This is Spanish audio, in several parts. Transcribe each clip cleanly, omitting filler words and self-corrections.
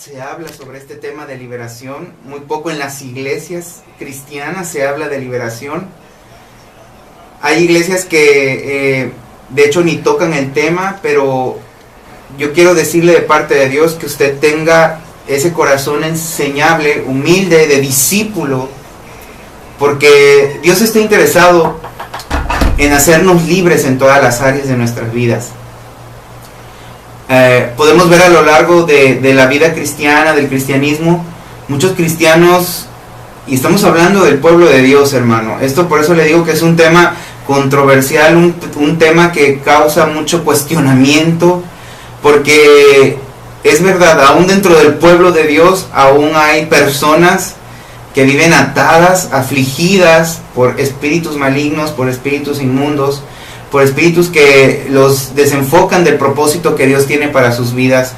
se habla sobre este tema de liberación. Muy poco en las iglesias cristianas se habla de liberación. Hay iglesias que de hecho ni tocan el tema, pero yo quiero decirle de parte de Dios que usted tenga ese corazón enseñable, humilde, de discípulo, porque Dios está interesado en hacernos libres en todas las áreas de nuestras vidas. Podemos ver a lo largo de la vida cristiana, del cristianismo, muchos cristianos, y estamos hablando del pueblo de Dios, hermano. Esto por eso le digo que es un tema controversial, un tema que causa mucho cuestionamiento, porque es verdad, aún dentro del pueblo de Dios, aún hay personas que viven atadas, afligidas por espíritus malignos, por espíritus inmundos, por espíritus que los desenfocan del propósito que Dios tiene para sus vidas.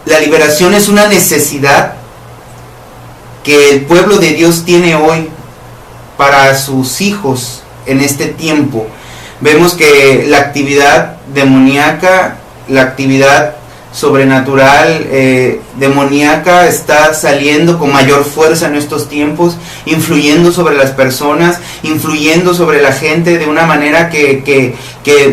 La liberación es una necesidad que el pueblo de Dios tiene hoy para sus hijos en este tiempo. Vemos que la actividad demoníaca, la actividad sobrenatural, demoníaca, está saliendo con mayor fuerza en estos tiempos, influyendo sobre las personas, influyendo sobre la gente de una manera que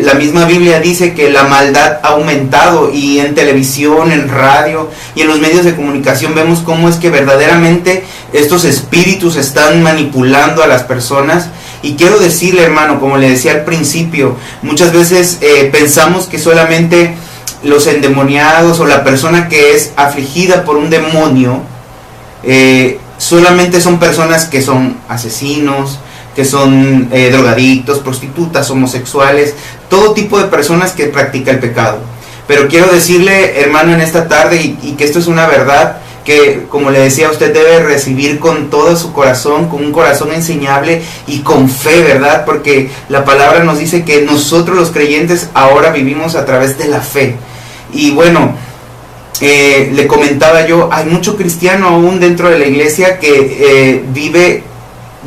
la misma Biblia dice que la maldad ha aumentado, y en televisión, en radio y en los medios de comunicación vemos cómo es que verdaderamente estos espíritus están manipulando a las personas. Y quiero decirle, hermano, como le decía al principio, muchas veces pensamos que solamente los endemoniados o la persona que es afligida por un demonio solamente son personas que son asesinos, que son drogadictos, prostitutas, homosexuales, todo tipo de personas que practica el pecado. Pero quiero decirle, hermano, en esta tarde, y que esto es una verdad, que como le decía, usted debe recibir con todo su corazón, con un corazón enseñable y con fe, ¿verdad? Porque la palabra nos dice que nosotros los creyentes ahora vivimos a través de la fe. Y bueno, le comentaba yo, hay mucho cristiano aún dentro de la iglesia que vive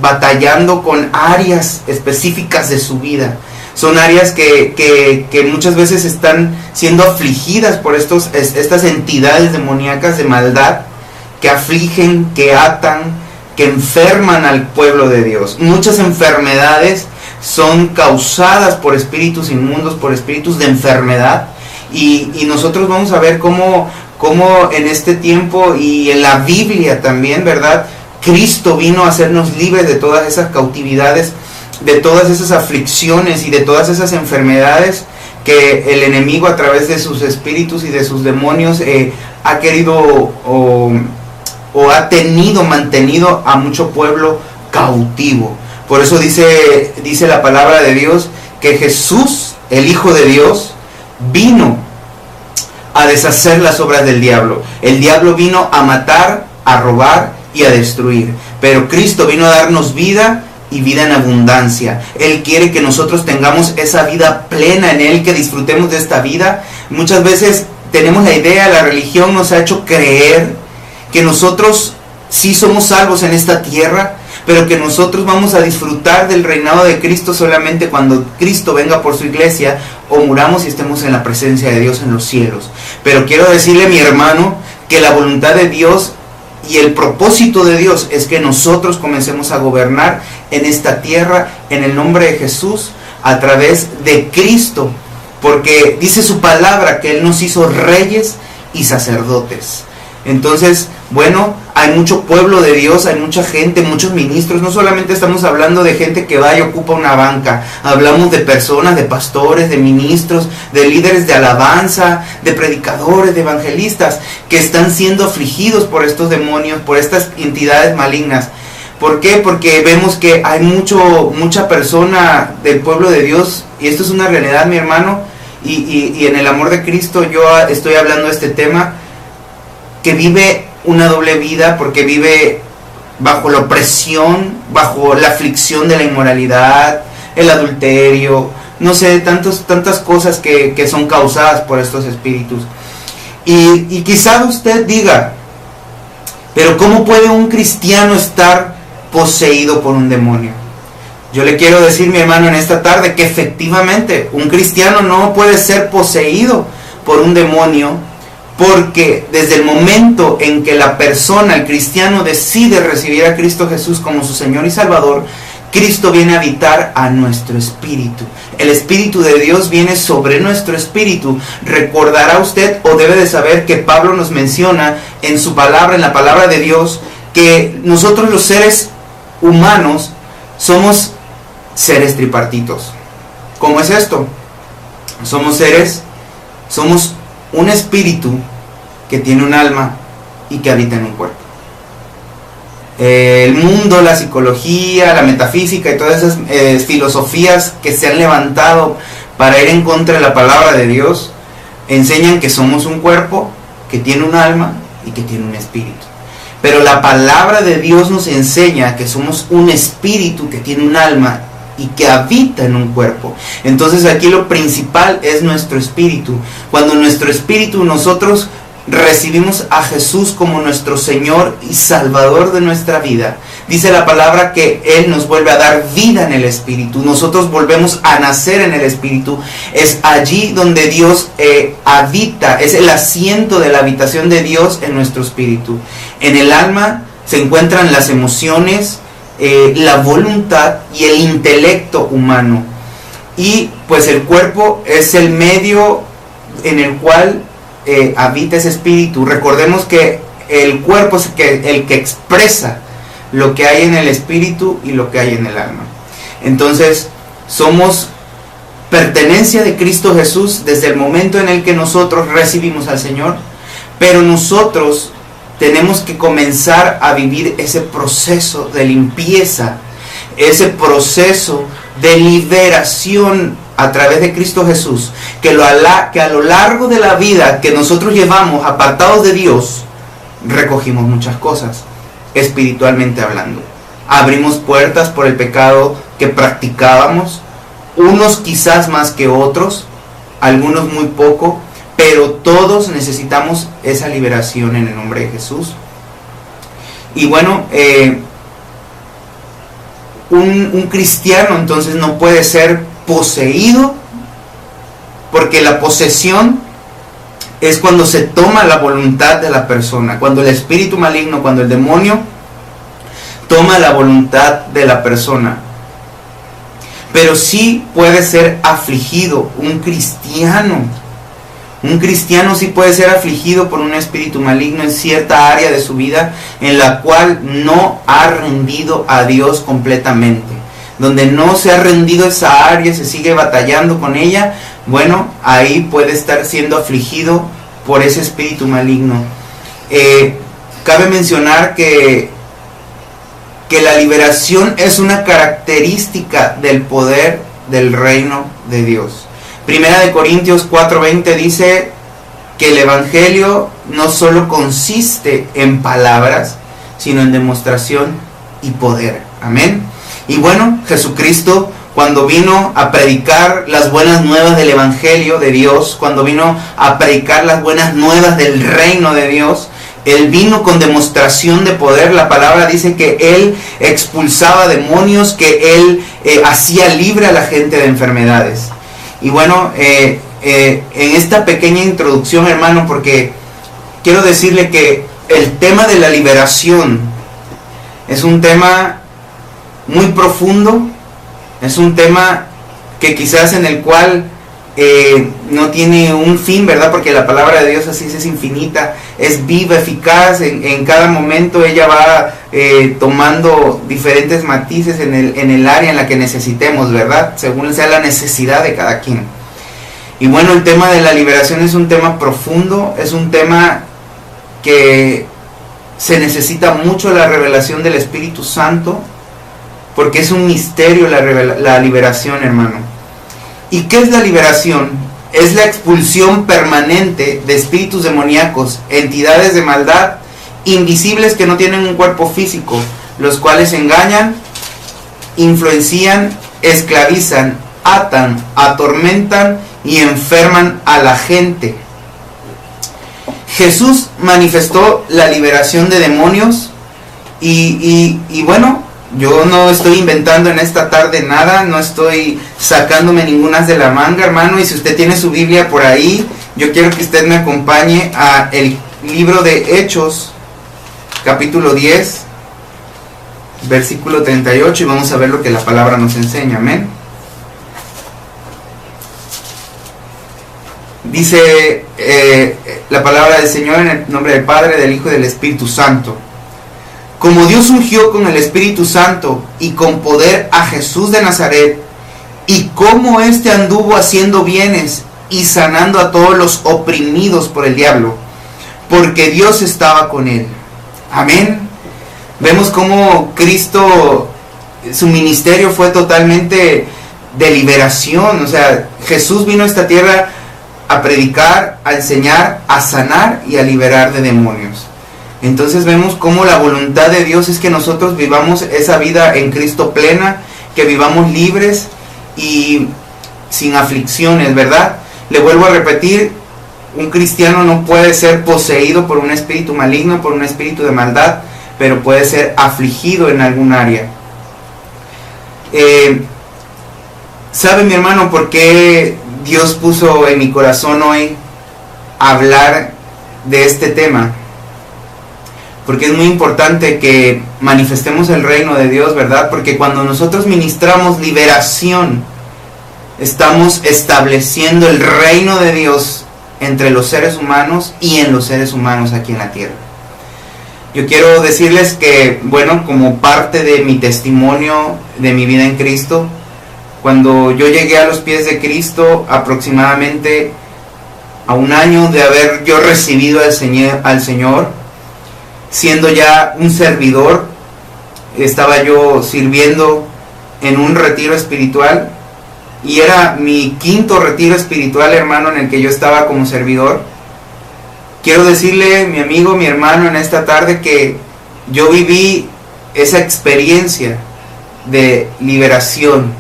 batallando con áreas específicas de su vida. Son áreas que muchas veces están siendo afligidas por estas entidades demoníacas de maldad, que afligen, que atan, que enferman al pueblo de Dios. Muchas enfermedades son causadas por espíritus inmundos, por espíritus de enfermedad, y nosotros vamos a ver cómo en este tiempo y en la Biblia también, ¿verdad? Cristo vino a hacernos libres de todas esas cautividades, de todas esas aflicciones y de todas esas enfermedades que el enemigo, a través de sus espíritus y de sus demonios, ha querido o ha mantenido a mucho pueblo cautivo. Por eso dice la palabra de Dios que Jesús, el Hijo de Dios, vino a deshacer las obras del diablo. El diablo vino a matar, a robar y a destruir, pero Cristo vino a darnos vida, y vida en abundancia. Él quiere que nosotros tengamos esa vida plena en Él, que disfrutemos de esta vida. Muchas veces tenemos la idea, la religión nos ha hecho creer que nosotros sí somos salvos en esta tierra, pero que nosotros vamos a disfrutar del reinado de Cristo solamente cuando Cristo venga por su iglesia, o muramos y estemos en la presencia de Dios en los cielos. Pero quiero decirle, mi hermano, que la voluntad de Dios y el propósito de Dios es que nosotros comencemos a gobernar en esta tierra en el nombre de Jesús, a través de Cristo, porque dice su palabra que Él nos hizo reyes y sacerdotes. Entonces, bueno, hay mucho pueblo de Dios, hay mucha gente, muchos ministros. No solamente estamos hablando de gente que va y ocupa una banca, hablamos de personas, de pastores, de ministros, de líderes de alabanza, de predicadores, de evangelistas, que están siendo afligidos por estos demonios, por estas entidades malignas. ¿Por qué? Porque vemos que hay mucha persona del pueblo de Dios, y esto es una realidad, mi hermano, y en el amor de Cristo yo estoy hablando de este tema, que vive una doble vida, porque vive bajo la opresión, bajo la aflicción de la inmoralidad, el adulterio, no sé, tantas cosas que son causadas por estos espíritus. Y quizá usted diga, pero ¿cómo puede un cristiano estar poseído por un demonio? Yo le quiero decir, mi hermano, en esta tarde, que efectivamente un cristiano no puede ser poseído por un demonio, porque desde el momento en que la persona, el cristiano, decide recibir a Cristo Jesús como su Señor y Salvador, Cristo viene a habitar a nuestro espíritu. El Espíritu de Dios viene sobre nuestro espíritu. Recordará usted, o debe de saber, que Pablo nos menciona en su palabra, en la palabra de Dios, que nosotros los seres humanos somos seres tripartitos. ¿Cómo es esto? Somos un espíritu que tiene un alma y que habita en un cuerpo. El mundo, la psicología, la metafísica y todas esas filosofías que se han levantado para ir en contra de la palabra de Dios, enseñan que somos un cuerpo que tiene un alma y que tiene un espíritu. Pero la palabra de Dios nos enseña que somos un espíritu que tiene un alma y que habita en un cuerpo. Entonces aquí lo principal es nuestro espíritu. Cuando nuestro espíritu, nosotros recibimos a Jesús como nuestro Señor y Salvador de nuestra vida, dice la palabra que Él nos vuelve a dar vida en el espíritu. Nosotros volvemos a nacer en el espíritu. Es allí donde Dios habita, es el asiento de la habitación de Dios en nuestro espíritu. En el alma se encuentran las emociones, la voluntad y el intelecto humano. Y pues el cuerpo es el medio en el cual habita ese espíritu. Recordemos que el cuerpo es el que expresa lo que hay en el espíritu y lo que hay en el alma. Entonces somos pertenencia de Cristo Jesús desde el momento en el que nosotros recibimos al Señor, pero nosotros tenemos que comenzar a vivir ese proceso de limpieza, ese proceso de liberación a través de Cristo Jesús, que a lo largo de la vida que nosotros llevamos apartados de Dios, recogimos muchas cosas, espiritualmente hablando. Abrimos puertas por el pecado que practicábamos, unos quizás más que otros, algunos muy poco, pero todos necesitamos esa liberación en el nombre de Jesús. Y bueno, un cristiano entonces no puede ser poseído, porque la posesión es cuando se toma la voluntad de la persona, cuando el espíritu maligno, cuando el demonio toma la voluntad de la persona. Pero sí puede ser afligido un cristiano. Un cristiano sí puede ser afligido por un espíritu maligno en cierta área de su vida en la cual no ha rendido a Dios completamente. Donde no se ha rendido esa área, se sigue batallando con ella, bueno, ahí puede estar siendo afligido por ese espíritu maligno. Cabe mencionar que la liberación es una característica del poder del reino de Dios. Primera de Corintios 4:20 dice que el evangelio no solo consiste en palabras, sino en demostración y poder. Amén. Y bueno, Jesucristo, cuando vino a predicar las buenas nuevas del evangelio de Dios, cuando vino a predicar las buenas nuevas del reino de Dios, Él vino con demostración de poder. La palabra dice que Él expulsaba demonios, que Él hacía libre a la gente de enfermedades. Y bueno, en esta pequeña introducción, hermano, porque quiero decirle que el tema de la liberación es un tema muy profundo, es un tema que quizás en el cual no tiene un fin, ¿verdad? Porque la palabra de Dios así es infinita, es viva, eficaz, en cada momento ella va tomando diferentes matices en el área en la que necesitemos, ¿verdad? Según sea la necesidad de cada quien. Y bueno, el tema de la liberación es un tema profundo, es un tema que se necesita mucho la revelación del Espíritu Santo, porque es un misterio la liberación, hermano. ¿Y qué es la liberación? Es la expulsión permanente de espíritus demoníacos, entidades de maldad, invisibles que no tienen un cuerpo físico, los cuales engañan, influencian, esclavizan, atan, atormentan y enferman a la gente. Jesús manifestó la liberación de demonios y bueno, yo no estoy inventando en esta tarde nada, no estoy sacándome ninguna de la manga, hermano, y si usted tiene su Biblia por ahí, yo quiero que usted me acompañe a el libro de Hechos, capítulo 10, versículo 38, y vamos a ver lo que la palabra nos enseña. Amén. Dice la palabra del Señor en el nombre del Padre, del Hijo y del Espíritu Santo. Como Dios ungió con el Espíritu Santo y con poder a Jesús de Nazaret, y cómo éste anduvo haciendo bienes y sanando a todos los oprimidos por el diablo, porque Dios estaba con él. Amén. Vemos cómo Cristo, su ministerio fue totalmente de liberación. O sea, Jesús vino a esta tierra a predicar, a enseñar, a sanar y a liberar de demonios. Entonces vemos cómo la voluntad de Dios es que nosotros vivamos esa vida en Cristo plena, que vivamos libres y sin aflicciones, ¿verdad? Le vuelvo a repetir, un cristiano no puede ser poseído por un espíritu maligno, por un espíritu de maldad, pero puede ser afligido en algún área. ¿Sabe, mi hermano, por qué Dios puso en mi corazón hoy hablar de este tema? Porque es muy importante que manifestemos el reino de Dios, ¿verdad? Porque cuando nosotros ministramos liberación, estamos estableciendo el reino de Dios entre los seres humanos y en los seres humanos aquí en la tierra. Yo quiero decirles que, bueno, como parte de mi testimonio de mi vida en Cristo, cuando yo llegué a los pies de Cristo, aproximadamente a un año de haber yo recibido al Señor, siendo ya un servidor, estaba yo sirviendo en un retiro espiritual, y era mi quinto retiro espiritual, hermano, en el que yo estaba como servidor. Quiero decirle, mi amigo, mi hermano, en esta tarde, que yo viví esa experiencia de liberación.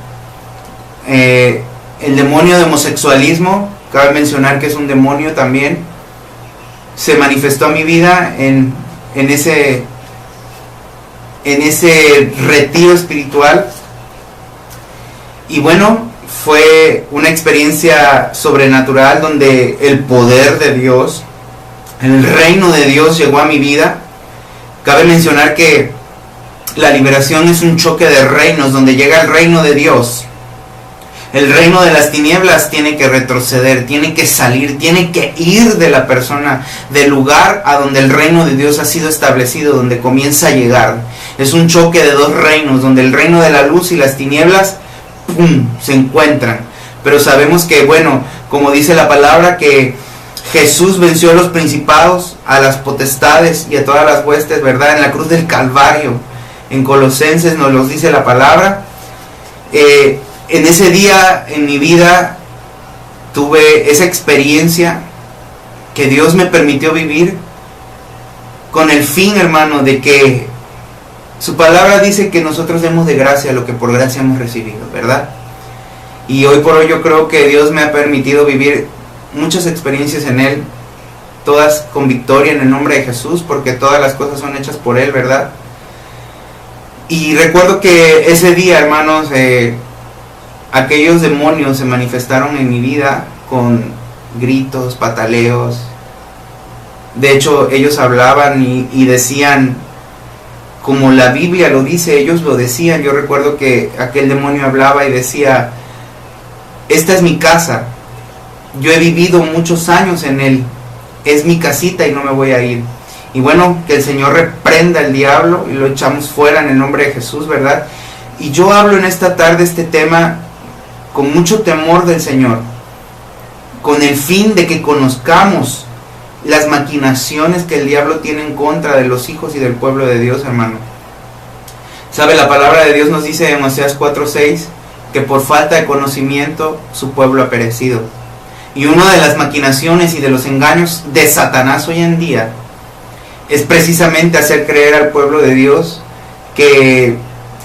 El demonio de homosexualismo, cabe mencionar que es un demonio también, se manifestó a mi vida en ese retiro espiritual. Y bueno, fue una experiencia sobrenatural donde el poder de Dios, el reino de Dios llegó a mi vida. Cabe mencionar que la liberación es un choque de reinos, donde llega el reino de Dios. El reino de las tinieblas tiene que retroceder, tiene que salir, tiene que ir de la persona, del lugar a donde el reino de Dios ha sido establecido, donde comienza a llegar. Es un choque de dos reinos, donde el reino de la luz y las tinieblas, ¡pum!, se encuentran. Pero sabemos que, bueno, como dice la palabra, que Jesús venció a los principados, a las potestades y a todas las huestes, ¿verdad? En la cruz del Calvario. En Colosenses nos lo dice la palabra. En ese día en mi vida tuve esa experiencia que Dios me permitió vivir con el fin, hermano, de que su palabra dice que nosotros demos de gracia lo que por gracia hemos recibido, ¿verdad? Y hoy por hoy yo creo que Dios me ha permitido vivir muchas experiencias en Él, todas con victoria en el nombre de Jesús, porque todas las cosas son hechas por Él, ¿verdad? Y recuerdo que ese día, hermanos, aquellos demonios se manifestaron en mi vida con gritos, pataleos. De hecho, ellos hablaban y decían, como la Biblia lo dice, ellos lo decían. Yo recuerdo que aquel demonio hablaba y decía, esta es mi casa, yo he vivido muchos años en él, es mi casita y no me voy a ir. Y bueno, que el Señor reprenda al diablo y lo echamos fuera en el nombre de Jesús, ¿verdad? Y yo hablo en esta tarde este tema con mucho temor del Señor, con el fin de que conozcamos las maquinaciones que el diablo tiene en contra de los hijos y del pueblo de Dios, hermano. ¿Sabe? La palabra de Dios nos dice en Oseas 4:6 que por falta de conocimiento su pueblo ha perecido. Y una de las maquinaciones y de los engaños de Satanás hoy en día es precisamente hacer creer al pueblo de Dios que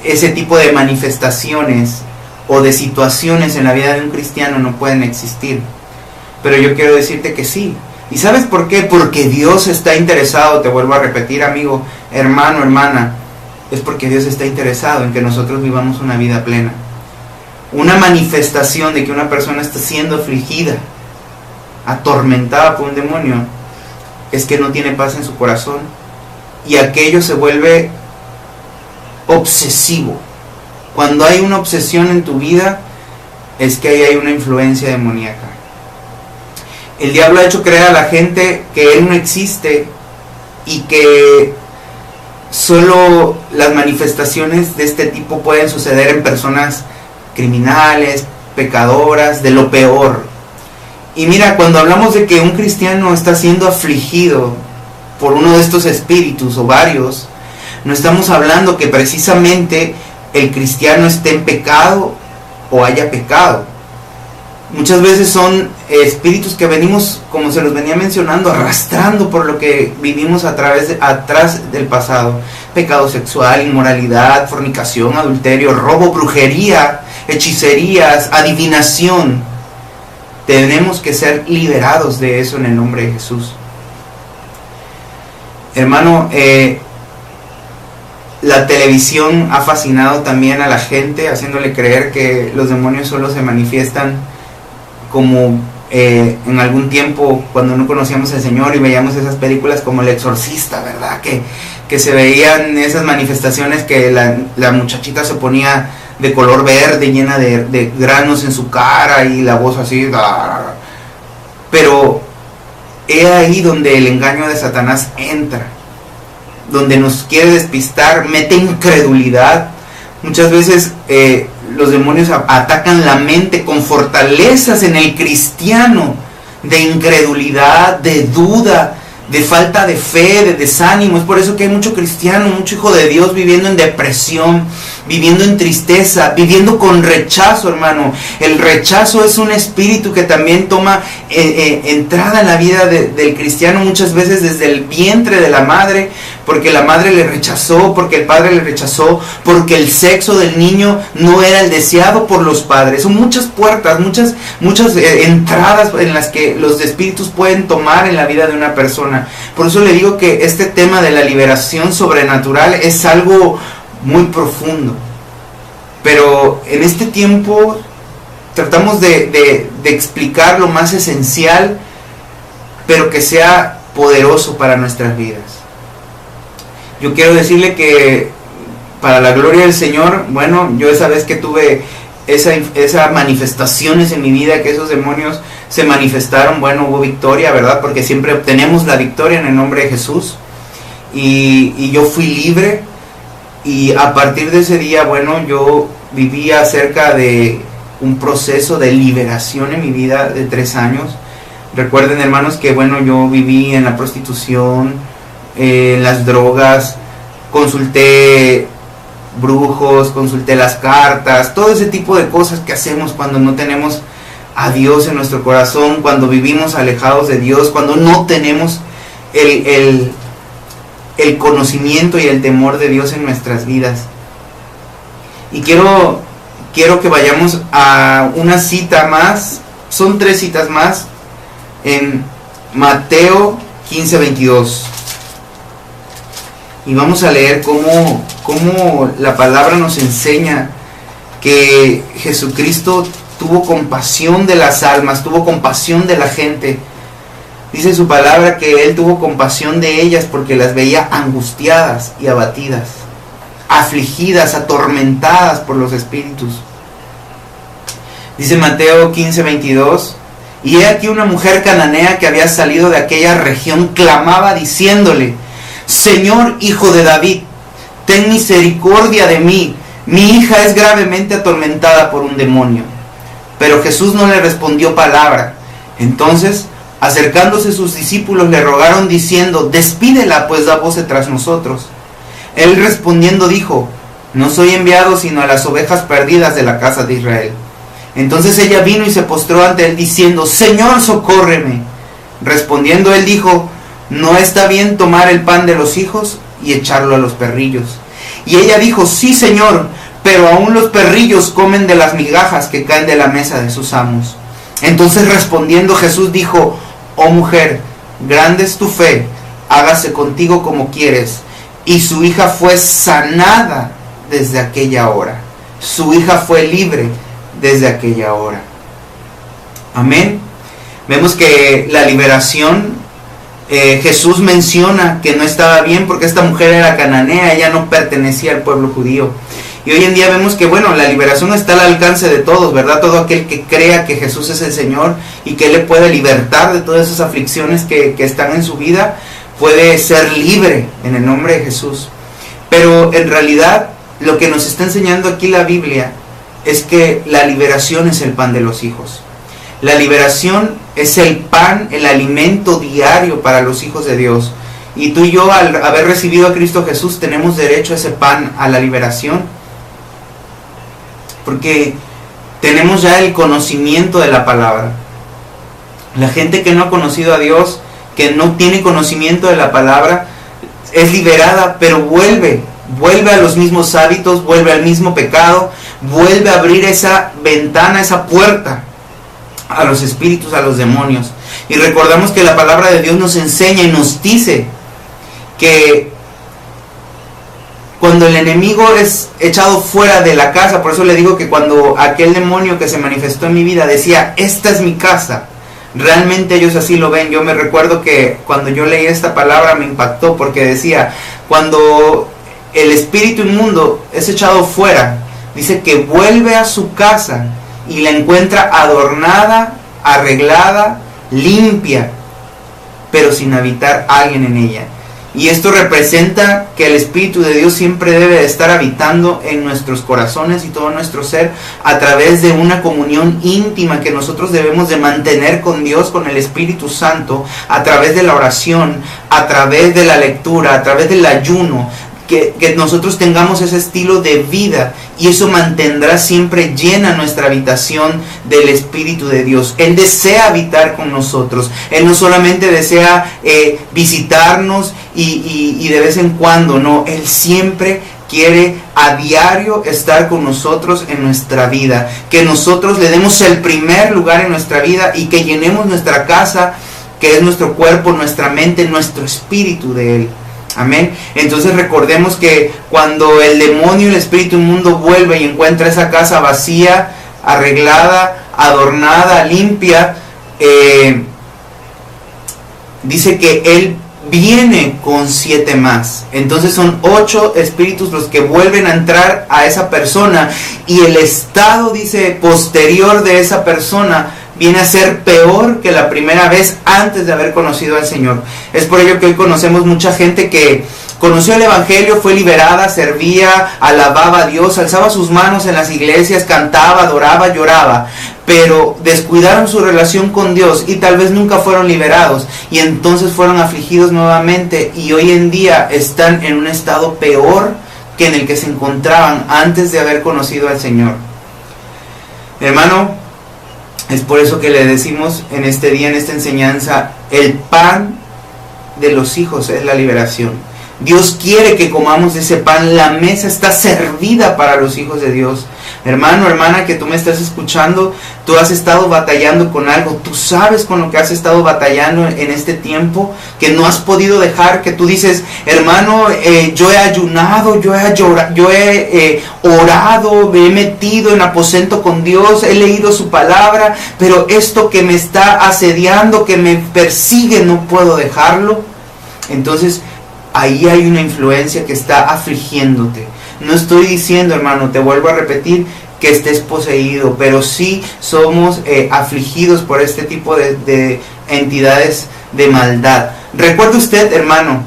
ese tipo de manifestaciones o de situaciones en la vida de un cristiano no pueden existir. Pero yo quiero decirte que sí. ¿Y sabes por qué? Porque Dios está interesado, te vuelvo a repetir, amigo, hermano, hermana, es porque Dios está interesado en que nosotros vivamos una vida plena. Una manifestación de que una persona está siendo afligida atormentada por un demonio, es que no tiene paz en su corazón, y aquello se vuelve obsesivo. Cuando hay una obsesión en tu vida, es que ahí hay una influencia demoníaca. El diablo ha hecho creer a la gente que él no existe y que solo las manifestaciones de este tipo pueden suceder en personas criminales, pecadoras, de lo peor. Y mira, cuando hablamos de que un cristiano está siendo afligido por uno de estos espíritus o varios, no estamos hablando que precisamente el cristiano esté en pecado o haya pecado. Muchas veces son espíritus que venimos, como se los venía mencionando, arrastrando por lo que vivimos atrás del pasado. Pecado sexual, inmoralidad, fornicación, adulterio, robo, brujería, hechicerías, adivinación. Tenemos que ser liberados de eso en el nombre de Jesús. Hermano, la televisión ha fascinado también a la gente, haciéndole creer que los demonios solo se manifiestan como en algún tiempo cuando no conocíamos al Señor y veíamos esas películas como El Exorcista, ¿verdad? Que se veían esas manifestaciones que la muchachita se ponía de color verde, llena de granos en su cara y la voz así. Pero he ahí donde el engaño de Satanás entra, donde nos quiere despistar, mete incredulidad. Muchas veces los demonios atacan la mente con fortalezas en el cristiano, de incredulidad, de duda, de falta de fe, de desánimo. Es por eso que hay mucho cristiano, mucho hijo de Dios viviendo en depresión, viviendo en tristeza, viviendo con rechazo, hermano. El rechazo es un espíritu que también toma entrada en la vida del cristiano, muchas veces desde el vientre de la madre, porque la madre le rechazó, porque el padre le rechazó, porque el sexo del niño no era el deseado por los padres. Son muchas puertas, muchas entradas en las que los espíritus pueden tomar en la vida de una persona. Por eso le digo que este tema de la liberación sobrenatural es algo muy profundo. Pero en este tiempo tratamos de explicar lo más esencial, pero que sea poderoso para nuestras vidas. Yo quiero decirle que para la gloria del Señor, bueno, yo esa vez que tuve esas manifestaciones en mi vida, que esos demonios se manifestaron, bueno, hubo victoria, ¿verdad? Porque siempre obtenemos la victoria en el nombre de Jesús. Y yo fui libre, y a partir de ese día, bueno, yo vivía cerca de un proceso de liberación en mi vida de 3 años. Recuerden, hermanos, que bueno, yo viví en la prostitución, en las drogas, consulté brujos, consulté las cartas, todo ese tipo de cosas que hacemos cuando no tenemos a Dios en nuestro corazón, cuando vivimos alejados de Dios, cuando no tenemos el conocimiento y el temor de Dios en nuestras vidas. Y quiero que vayamos a una cita más, son 3 citas más, en Mateo 15:22. Y vamos a leer cómo la palabra nos enseña que Jesucristo tuvo compasión de las almas, tuvo compasión de la gente. Dice su palabra que Él tuvo compasión de ellas porque las veía angustiadas y abatidas, afligidas, atormentadas por los espíritus. Dice Mateo 15:22, y he aquí una mujer cananea que había salido de aquella región clamaba diciéndole: Señor, Hijo de David, ten misericordia de mí, mi hija es gravemente atormentada por un demonio. Pero Jesús no le respondió palabra. Entonces, acercándose sus discípulos, le rogaron diciendo: despídela, pues da voces tras nosotros. Él respondiendo dijo: no soy enviado sino a las ovejas perdidas de la casa de Israel. Entonces ella vino y se postró ante él diciendo: Señor, socórreme. Respondiendo él dijo: no está bien tomar el pan de los hijos y echarlo a los perrillos. Y ella dijo: sí, Señor, pero aún los perrillos comen de las migajas que caen de la mesa de sus amos. Entonces respondiendo Jesús dijo: oh mujer, grande es tu fe, hágase contigo como quieres. Y su hija fue sanada desde aquella hora. Su hija fue libre desde aquella hora. Amén. Vemos que la liberación, Jesús menciona que no estaba bien porque esta mujer era cananea, ella no pertenecía al pueblo judío. Y hoy en día vemos que, bueno, la liberación está al alcance de todos, ¿verdad? Todo aquel que crea que Jesús es el Señor y que Él le puede libertar de todas esas aflicciones que están en su vida, puede ser libre en el nombre de Jesús. Pero en realidad, lo que nos está enseñando aquí la Biblia es que la liberación es el pan de los hijos. La liberación es el pan, el alimento diario para los hijos de Dios. Y tú y yo, al haber recibido a Cristo Jesús, tenemos derecho a ese pan, a la liberación. Porque tenemos ya el conocimiento de la palabra. La gente que no ha conocido a Dios, que no tiene conocimiento de la palabra, es liberada, pero vuelve a los mismos hábitos, vuelve al mismo pecado, vuelve a abrir esa ventana, esa puerta a los espíritus, a los demonios. Y recordamos que la palabra de Dios nos enseña y nos dice que cuando el enemigo es echado fuera de la casa, por eso le digo que cuando aquel demonio que se manifestó en mi vida decía, esta es mi casa, realmente ellos así lo ven. Yo me recuerdo que cuando yo leí esta palabra me impactó, porque decía, cuando el espíritu inmundo es echado fuera, dice que vuelve a su casa y la encuentra adornada, arreglada, limpia, pero sin habitar alguien en ella. Y esto representa que el Espíritu de Dios siempre debe de estar habitando en nuestros corazones y todo nuestro ser a través de una comunión íntima que nosotros debemos de mantener con Dios, con el Espíritu Santo, a través de la oración, a través de la lectura, a través del ayuno. Que nosotros tengamos ese estilo de vida, y eso mantendrá siempre llena nuestra habitación del Espíritu de Dios. Él desea habitar con nosotros. Él no solamente desea visitarnos y de vez en cuando, no, Él siempre quiere a diario estar con nosotros en nuestra vida, que nosotros le demos el primer lugar en nuestra vida y que llenemos nuestra casa, que es nuestro cuerpo, nuestra mente, nuestro espíritu de Él. Amén. Entonces recordemos que cuando el demonio y el espíritu inmundo vuelve y encuentra esa casa vacía, arreglada, adornada, limpia, dice que él viene con 7 más. Entonces son 8 espíritus los que vuelven a entrar a esa persona, y el estado, dice, posterior de esa persona viene a ser peor que la primera vez antes de haber conocido al Señor. Es por ello que hoy conocemos mucha gente que conoció el Evangelio, fue liberada, servía, alababa a Dios, alzaba sus manos en las iglesias, cantaba, adoraba, lloraba, pero descuidaron su relación con Dios y tal vez nunca fueron liberados, y entonces fueron afligidos nuevamente, y hoy en día están en un estado peor que en el que se encontraban antes de haber conocido al Señor. Hermano, es por eso que le decimos en este día, en esta enseñanza, el pan de los hijos es la liberación. Dios quiere que comamos de ese pan. La mesa está servida para los hijos de Dios. Hermano, hermana, que tú me estás escuchando, tú has estado batallando con algo, tú sabes con lo que has estado batallando en este tiempo, que no has podido dejar, que tú dices, hermano, yo he ayunado, yo he orado, me he metido en aposento con Dios, he leído su palabra, pero esto que me está asediando, que me persigue, no puedo dejarlo. Entonces, ahí hay una influencia que está afligiéndote. No estoy diciendo, hermano, te vuelvo a repetir, que estés poseído, pero sí somos afligidos por este tipo de entidades de maldad. Recuerde usted, hermano,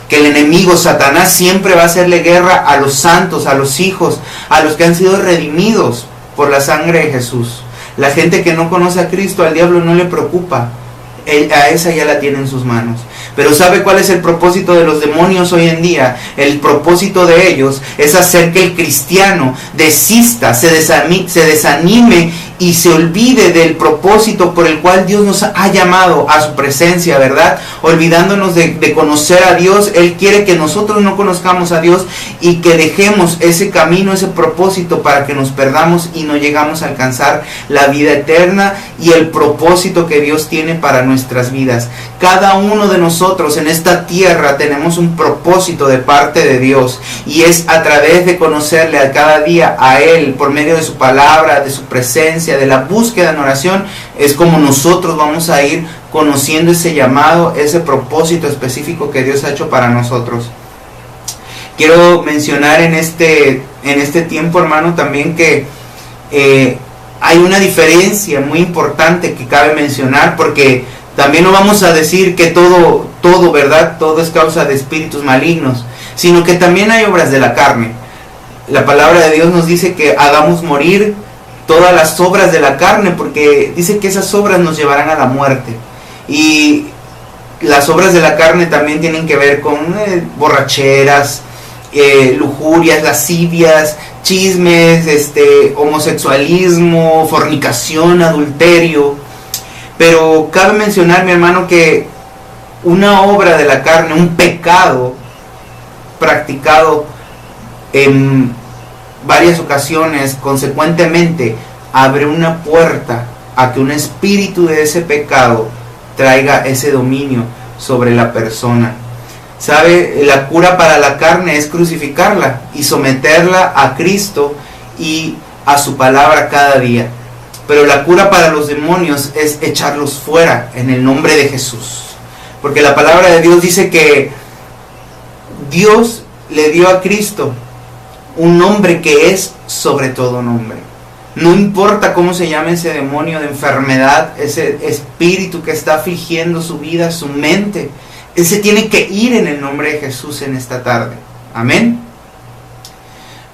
que el enemigo, Satanás, siempre va a hacerle guerra a los santos, a los hijos, a los que han sido redimidos por la sangre de Jesús. La gente que no conoce a Cristo, al diablo no le preocupa. A esa ya la tiene en sus manos. Pero ¿sabe cuál es el propósito de los demonios hoy en día? El propósito de ellos es hacer que el cristiano desista, se desanime y se olvide del propósito por el cual Dios nos ha llamado a su presencia, ¿verdad? Olvidándonos de conocer a Dios. Él quiere que nosotros no conozcamos a Dios y que dejemos ese camino, ese propósito, para que nos perdamos y no llegamos a alcanzar la vida eterna y el propósito que Dios tiene para nuestras vidas. Cada uno de nosotros en esta tierra tenemos un propósito de parte de Dios, y es a través de conocerle a cada día a Él, por medio de su palabra, de su presencia, de la búsqueda en oración, es como nosotros vamos a ir conociendo ese llamado, ese propósito específico que Dios ha hecho para nosotros. Quiero mencionar en este tiempo, hermano, también que hay una diferencia muy importante que cabe mencionar, porque también no vamos a decir que todo, ¿verdad? Todo es causa de espíritus malignos, sino que también hay obras de la carne. La palabra de Dios nos dice que hagamos morir todas las obras de la carne, porque dice que esas obras nos llevarán a la muerte. Y las obras de la carne también tienen que ver con borracheras, lujurias, lascivias, chismes, homosexualismo, fornicación, adulterio. Pero cabe mencionar, mi hermano, que una obra de la carne, un pecado practicado en varias ocasiones, consecuentemente abre una puerta a que un espíritu de ese pecado traiga ese dominio sobre la persona. ¿Sabe? La cura para la carne es crucificarla y someterla a Cristo y a su palabra cada día. Pero la cura para los demonios es echarlos fuera en el nombre de Jesús. Porque la palabra de Dios dice que Dios le dio a Cristo un nombre que es sobre todo nombre. No importa cómo se llame ese demonio de enfermedad, ese espíritu que está afligiendo su vida, su mente, ese tiene que ir en el nombre de Jesús en esta tarde. Amén.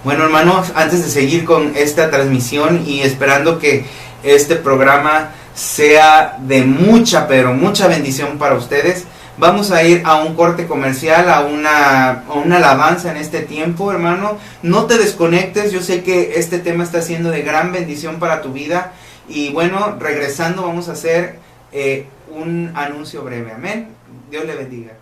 Bueno, hermanos, antes de seguir con esta transmisión y esperando que este programa sea de mucha, pero mucha bendición para ustedes, vamos a ir a un corte comercial, a una alabanza en este tiempo, hermano. No te desconectes, yo sé que este tema está siendo de gran bendición para tu vida. Y bueno, regresando vamos a hacer un anuncio breve. Amén. Dios le bendiga.